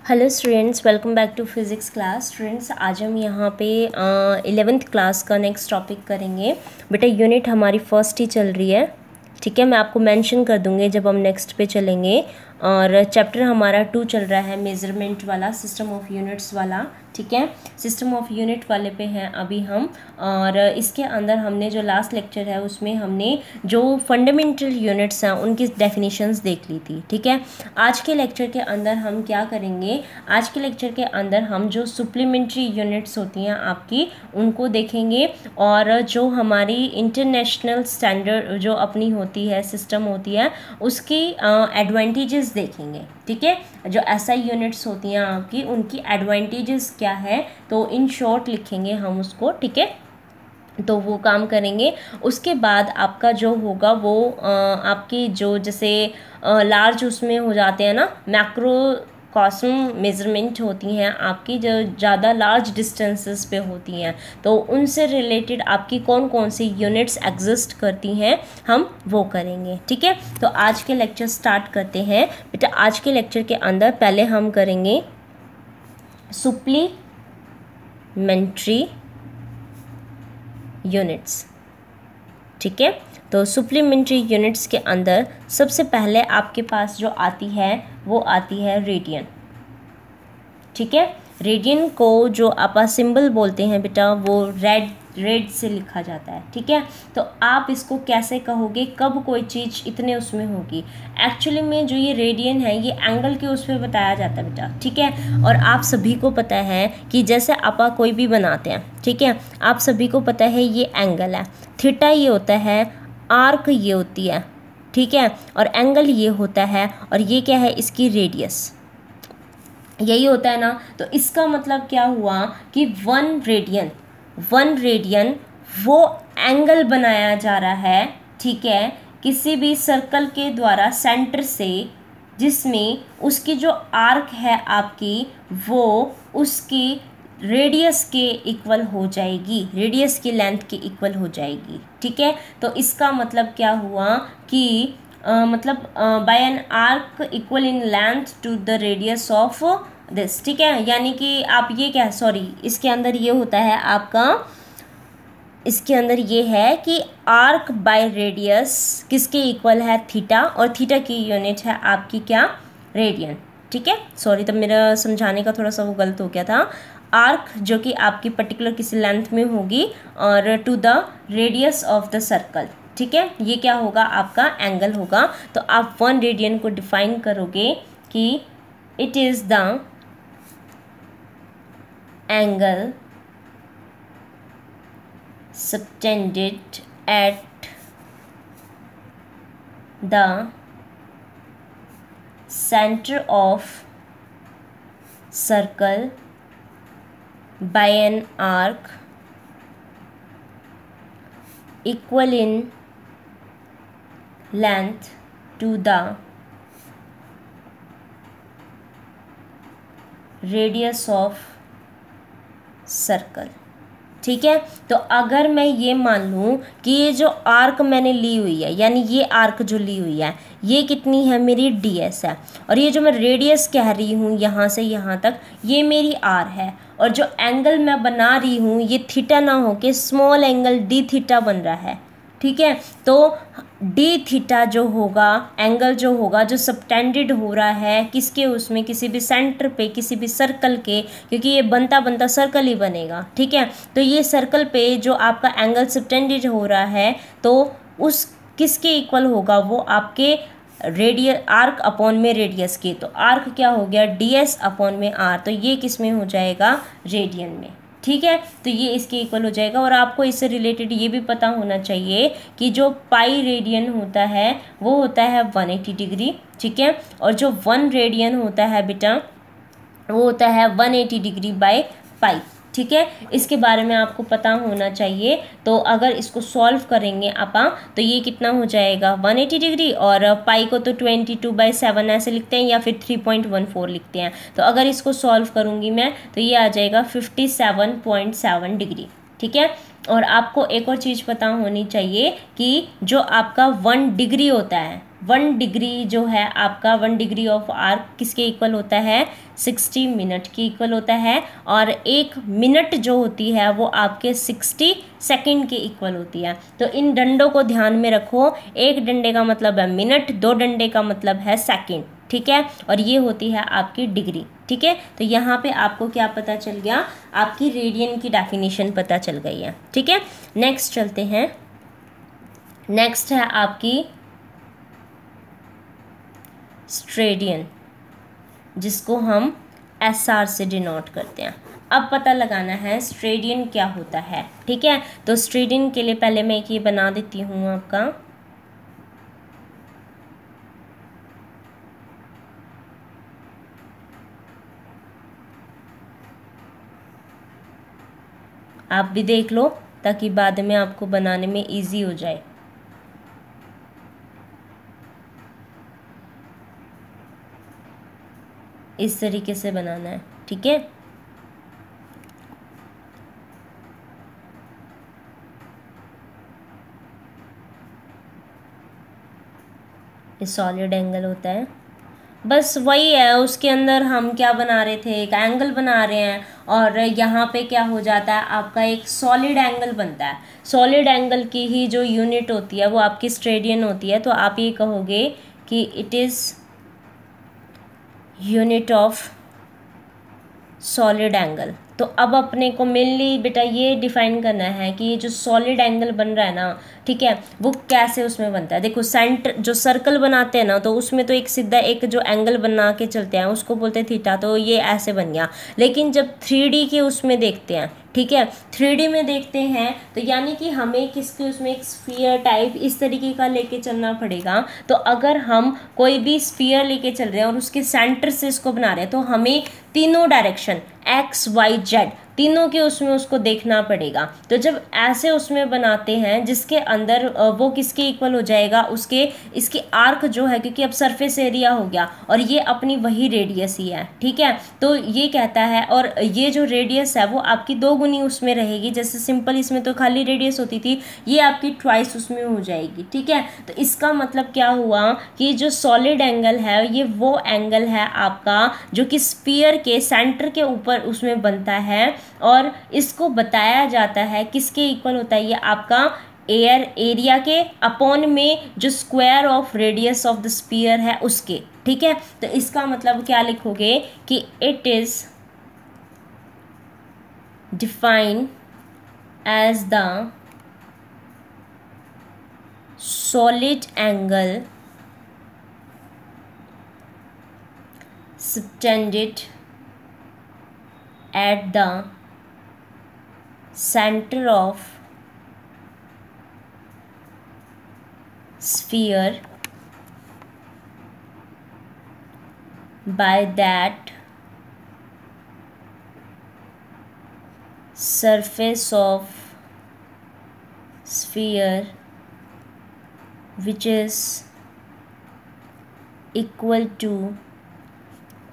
Hello students, welcome back to physics class. Students, आज हम यहाँ पे 11th क्लास का नेक्स्ट टॉपिक करेंगे। बेटा यूनिट हमारी फर्स्ट ही चल रही है, ठीक है। मैं आपको मेंशन कर दूँगी जब हम नेक्स्ट पे चलेंगे। और चैप्टर हमारा 2 चल रहा है, मेजरमेंट वाला, सिस्टम ऑफ यूनिट्स वाला, ठीक है। सिस्टम ऑफ यूनिट वाले पे हैं अभी हम। और इसके अंदर हमने जो लास्ट लेक्चर है उसमें हमने जो फंडामेंटल यूनिट्स हैं उनकी डेफिनेशंस देख ली थी, ठीक है। आज के लेक्चर के अंदर हम क्या करेंगे, आज के लेक्चर के अंदर हम जो सप्लीमेंट्री यूनिट्स होती हैं आपकी उनको देखेंगे। और जो हमारी इंटरनेशनल स्टैंडर्ड जो अपनी होती है, सिस्टम होती है, उसकी एडवांटेजेस देखेंगे, ठीक है। जो एसआई यूनिट्स होती हैं आपकी, उनकी एडवांटेजेस क्या है, तो इन शॉर्ट लिखेंगे हम उसको, ठीक है। तो वो काम करेंगे। उसके बाद आपका जो होगा वो आपकी जो जैसे लार्ज उसमें हो जाते हैं ना, मैक्रो कॉस्म मेजरमेंट होती हैं आपकी, जो ज़्यादा लार्ज डिस्टेंसेस पे होती हैं, तो उनसे रिलेटेड आपकी कौन कौन सी यूनिट्स एग्जिस्ट करती हैं हम वो करेंगे, ठीक है। तो आज के लेक्चर स्टार्ट करते हैं। बेटा आज के लेक्चर के अंदर पहले हम करेंगे सप्लीमेंट्री यूनिट्स, ठीक है। तो सप्लीमेंट्री यूनिट्स के अंदर सबसे पहले आपके पास जो आती है वो आती है रेडियन, ठीक है। रेडियन को जो आप सिंबल बोलते हैं बेटा, वो रेड से लिखा जाता है, ठीक है। तो आप इसको कैसे कहोगे, कब कोई चीज़ इतने उसमें होगी। एक्चुअली में जो ये रेडियन है ये एंगल के उस पर बताया जाता है बेटा, ठीक है। और आप सभी को पता है कि जैसे आप कोई भी बनाते हैं, ठीक है, आप सभी को पता है ये एंगल है, थीटा ये होता है, आर्क ये होती है, ठीक है, और एंगल ये होता है, और ये क्या है, इसकी रेडियस, यही होता है ना। तो इसका मतलब क्या हुआ कि वन रेडियन वो एंगल बनाया जा रहा है, ठीक है, किसी भी सर्कल के द्वारा सेंटर से, जिसमें उसकी जो आर्क है आपकी वो उसकी रेडियस के इक्वल हो जाएगी, रेडियस की लेंथ के इक्वल हो जाएगी, ठीक है। तो इसका मतलब क्या हुआ कि by an arc equal in length to the radius of this, ठीक है। यानी कि आप ये क्या, सॉरी, इसके अंदर ये होता है आपका, इसके अंदर ये है कि आर्क बाय रेडियस किसके इक्वल है, थीटा, और थीटा की यूनिट है आपकी क्या, रेडियन, ठीक है। सॉरी, तब मेरा समझाने का थोड़ा सा वो गलत हो गया था। आर्क जो कि आपकी पर्टिकुलर किसी लेंथ में होगी, और to the radius of the circle, ठीक है, ये क्या होगा, आपका एंगल होगा। तो आप वन रेडियन को डिफाइन करोगे कि it is the angle subtended at the center of circle by an arc equal in length to the radius of circle, ठीक है। तो अगर मैं ये मान लूँ कि ये जो आर्क मैंने ली हुई है, यानी ये आर्क जो ली हुई है ये कितनी है, मेरी ds है, और ये जो मैं रेडियस कह रही हूँ यहाँ से यहाँ तक, ये मेरी r है, और जो एंगल मैं बना रही हूँ ये थीटा ना हो के स्मॉल एंगल d थीटा बन रहा है, ठीक है। तो d थीटा जो होगा, एंगल जो होगा, जो सबटेंडेड हो रहा है किसके, उसमें किसी भी सेंटर पे, किसी भी सर्कल के, क्योंकि ये बनता सर्कल ही बनेगा, ठीक है। तो ये सर्कल पे जो आपका एंगल सबटेंडेड हो रहा है, तो उस किसके इक्वल होगा, वो आपके रेडियस, आर्क अपॉन में रेडियस के। तो आर्क क्या हो गया, ds अपॉन में r, तो ये किस में हो जाएगा, रेडियन में, ठीक है। तो ये इसके इक्वल हो जाएगा। और आपको इससे रिलेटेड ये भी पता होना चाहिए कि जो पाई रेडियन होता है वो होता है 180 डिग्री, ठीक है। और जो 1 रेडियन होता है बेटा वो होता है 180 डिग्री बाय पाई, ठीक है। इसके बारे में आपको पता होना चाहिए। तो अगर इसको सॉल्व करेंगे आप, तो ये कितना हो जाएगा, 180 डिग्री, और पाई को तो 22/7 ऐसे लिखते हैं, या फिर 3.14 लिखते हैं। तो अगर इसको सॉल्व करूँगी मैं तो ये आ जाएगा 57.7 डिग्री, ठीक है। और आपको एक और चीज़ पता होनी चाहिए कि जो आपका 1 डिग्री होता है, 1 डिग्री जो है आपका 1 डिग्री ऑफ आर्क किसके इक्वल होता है 60 मिनट के इक्वल होता है, और 1 मिनट जो होती है वो आपके 60 सेकंड के इक्वल होती है। तो इन डंडों को ध्यान में रखो, एक डंडे का मतलब है मिनट, 2 डंडे का मतलब है सेकंड, ठीक है, और ये होती है आपकी डिग्री, ठीक है। तो यहाँ पे आपको क्या पता चल गया, आपकी रेडियन की डेफिनेशन पता चल गई है, ठीक है। नेक्स्ट चलते हैं, नेक्स्ट है आपकी स्ट्रेडियन, जिसको हम SR से डिनोट करते हैं। अब पता लगाना है स्ट्रेडियन क्या होता है, ठीक है। तो स्ट्रेडियन के लिए पहले मैं एक ये बना देती हूँ आपका, आप भी देख लो ताकि बाद में आपको बनाने में इजी हो जाए। इस तरीके से बनाना है, ठीक है। ये सॉलिड एंगल होता है, बस वही है, उसके अंदर हम क्या बना रहे थे, एक एंगल बना रहे हैं, और यहाँ पे क्या हो जाता है आपका एक सॉलिड एंगल बनता है। सॉलिड एंगल की ही जो यूनिट होती है वो आपकी स्ट्रेडियन होती है। तो आप ये कहोगे कि it is unit of solid angle. तो अब अपने को मेनली बेटा ये डिफाइन करना है कि ये जो सॉलिड एंगल बन रहा है ना, ठीक है, वो कैसे उसमें बनता है। देखो सेंटर जो सर्कल बनाते हैं ना, तो उसमें तो एक सीधा एक जो एंगल बना के चलते हैं उसको बोलते हैं थीटा, तो ये ऐसे बन गया। लेकिन जब 3D के उसमें देखते हैं, ठीक है, 3D में देखते हैं, तो यानी कि हमें किसके उसमें एक स्फीयर टाइप इस तरीके का लेके चलना पड़ेगा। तो अगर हम कोई भी स्फीयर लेके चल रहे हैं और उसके सेंटर से इसको बना रहे हैं, तो हमें तीनों डायरेक्शन X Y Z तीनों के उसमें उसको देखना पड़ेगा। तो जब ऐसे उसमें बनाते हैं जिसके अंदर वो किसके इक्वल हो जाएगा, उसके इसकी आर्क जो है, क्योंकि अब सरफेस एरिया हो गया और ये अपनी वही रेडियस ही है, ठीक है। तो ये कहता है, और ये जो रेडियस है वो आपकी 2 गुनी उसमें रहेगी। जैसे सिंपल इसमें तो खाली रेडियस होती थी, ये आपकी ट्वाइस उसमें हो जाएगी, ठीक है। तो इसका मतलब क्या हुआ कि जो सॉलिड एंगल है ये वो एंगल है आपका जो कि स्फीयर के सेंटर के ऊपर उसमें बनता है, और इसको बताया जाता है किसके इक्वल होता है, ये आपका एयर एरिया के अपॉन में जो square of radius of the sphere है उसके, ठीक है। तो इसका मतलब क्या लिखोगे कि it is defined as the solid angle subtended at the center of sphere by that surface of sphere which is equal to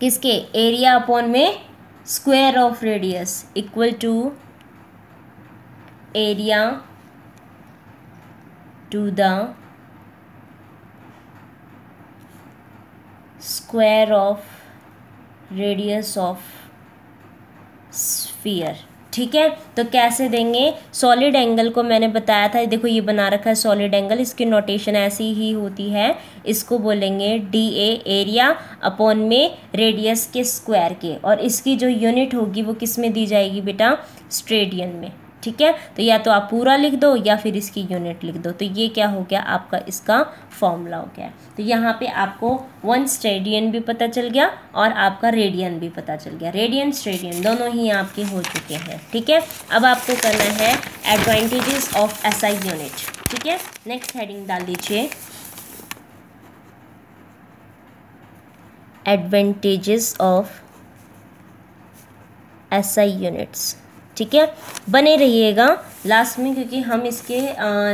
किसके, एरिया अपॉन में square of radius, equal to area to the square of radius of sphere, ठीक है। तो कैसे देंगे, solid angle को मैंने बताया था, देखो ये बना रखा है सॉलिड एंगल, इसकी नोटेशन ऐसी ही होती है, इसको बोलेंगे DA एरिया अपॉन में रेडियस के स्क्वायर के, और इसकी जो यूनिट होगी वो किस में दी जाएगी बेटा, स्ट्रेडियन में, ठीक है। तो या तो आप पूरा लिख दो या फिर इसकी यूनिट लिख दो। तो ये क्या हो गया आपका, इसका फॉर्मूला हो गया। तो यहाँ पे आपको 1 स्ट्रेडियन भी पता चल गया और आपका रेडियन भी पता चल गया, रेडियन स्ट्रेडियन दोनों ही आपके हो चुके हैं, ठीक है। अब आपको करना है एडवांटेजेस ऑफ SI यूनिट, ठीक है। नेक्स्ट हेडिंग डाल दीजिए, एडवांटेजेस ऑफ SI यूनिट्स, ठीक है। बने रहिएगा लास्ट में, क्योंकि हम इसके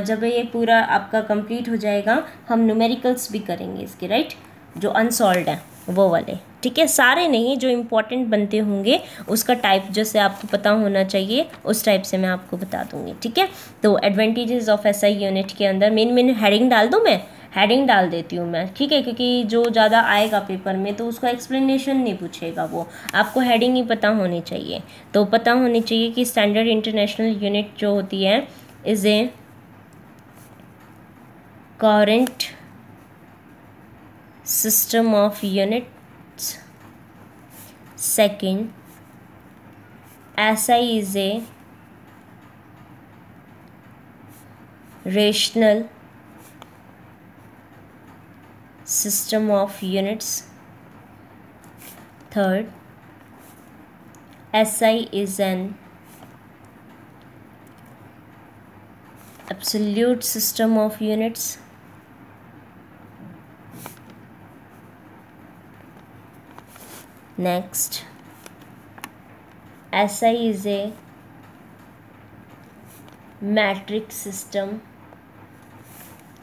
जब ये पूरा आपका कंप्लीट हो जाएगा हम न्यूमेरिकल्स भी करेंगे इसके, राइट, जो अनसॉल्व्ड हैं वो वाले, ठीक है। सारे नहीं, जो इम्पोर्टेंट बनते होंगे उसका टाइप जैसे आपको पता होना चाहिए उस टाइप से मैं आपको बता दूंगी, ठीक है। तो एडवांटेजेस ऑफ SI यूनिट के अंदर मेन हेडिंग डाल दूँ मैं, हेडिंग डाल देती हूँ मैं, ठीक है, क्योंकि जो ज़्यादा आएगा पेपर में तो उसको एक्सप्लेनेशन नहीं पूछेगा, वो आपको हेडिंग ही पता होनी चाहिए। तो पता होनी चाहिए कि स्टैंडर्ड इंटरनेशनल यूनिट जो होती है is a coherent system of units. Second, SI is a rational system of units. Third, SI is an absolute system of units. Next, SI is a matric system.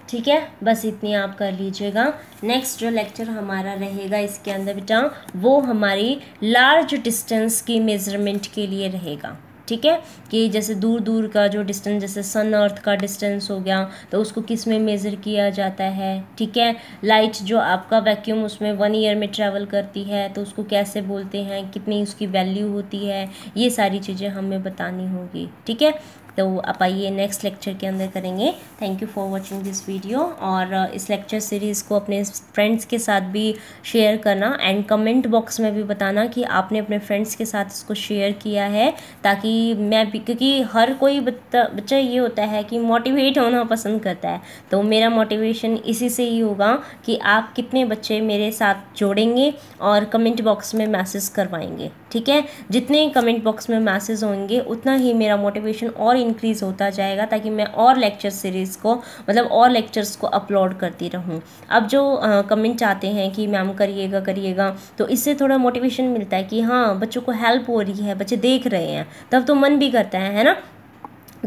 ठीक है, बस इतनी आप कर लीजिएगा। नेक्स्ट जो लेक्चर हमारा रहेगा इसके अंदर बेटा वो हमारी लार्ज डिस्टेंस की मेजरमेंट के लिए रहेगा। ठीक है, कि जैसे दूर दूर का जो डिस्टेंस, जैसे सन अर्थ का डिस्टेंस हो गया तो उसको किस में मेज़र किया जाता है। ठीक है, लाइट जो आपका वैक्यूम उसमें 1 ईयर में ट्रैवल करती है तो उसको कैसे बोलते हैं, कितनी उसकी वैल्यू होती है, ये सारी चीज़ें हमें बतानी होगी। ठीक है, तो आप आइए नेक्स्ट लेक्चर के अंदर करेंगे। Thank you for watching this video, और इस लेक्चर सीरीज़ को अपने फ्रेंड्स के साथ भी शेयर करना एंड कमेंट बॉक्स में भी बताना कि आपने अपने फ्रेंड्स के साथ इसको शेयर किया है, ताकि मैं भी, क्योंकि हर कोई बच्चा ये होता है कि मोटिवेट होना पसंद करता है, तो मेरा मोटिवेशन इसी से ही होगा कि आप कितने बच्चे मेरे साथ जोड़ेंगे और कमेंट बॉक्स में मैसेज करवाएंगे। ठीक है, जितने कमेंट बॉक्स में मैसेज होंगे उतना ही मेरा मोटिवेशन और इंक्रीज़ होता जाएगा, ताकि मैं और लेक्चर सीरीज़ को मतलब और लेक्चर्स को अपलोड करती रहूं। अब जो कमेंट आते हैं कि मैम करिएगा करिएगा, तो इससे थोड़ा मोटिवेशन मिलता है कि हाँ बच्चों को हेल्प हो रही है, बच्चे देख रहे हैं, तब तो मन भी करता है ना।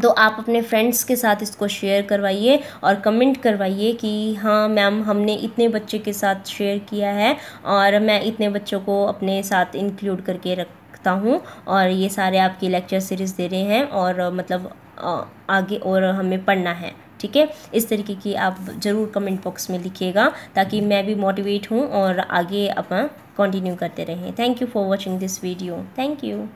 तो आप अपने फ्रेंड्स के साथ इसको शेयर करवाइए और कमेंट करवाइए कि हाँ मैम हमने इतने बच्चे के साथ शेयर किया है और मैं इतने बच्चों को अपने साथ इंक्लूड करके रखता हूँ, और ये सारे आपकी लेक्चर सीरीज़ दे रहे हैं और मतलब आगे और हमें पढ़ना है। ठीक है, इस तरीके की आप ज़रूर कमेंट बॉक्स में लिखिएगा ताकि मैं भी मोटिवेट हूँ और आगे अपन कंटिन्यू करते रहें। Thank you for watching this video. Thank you.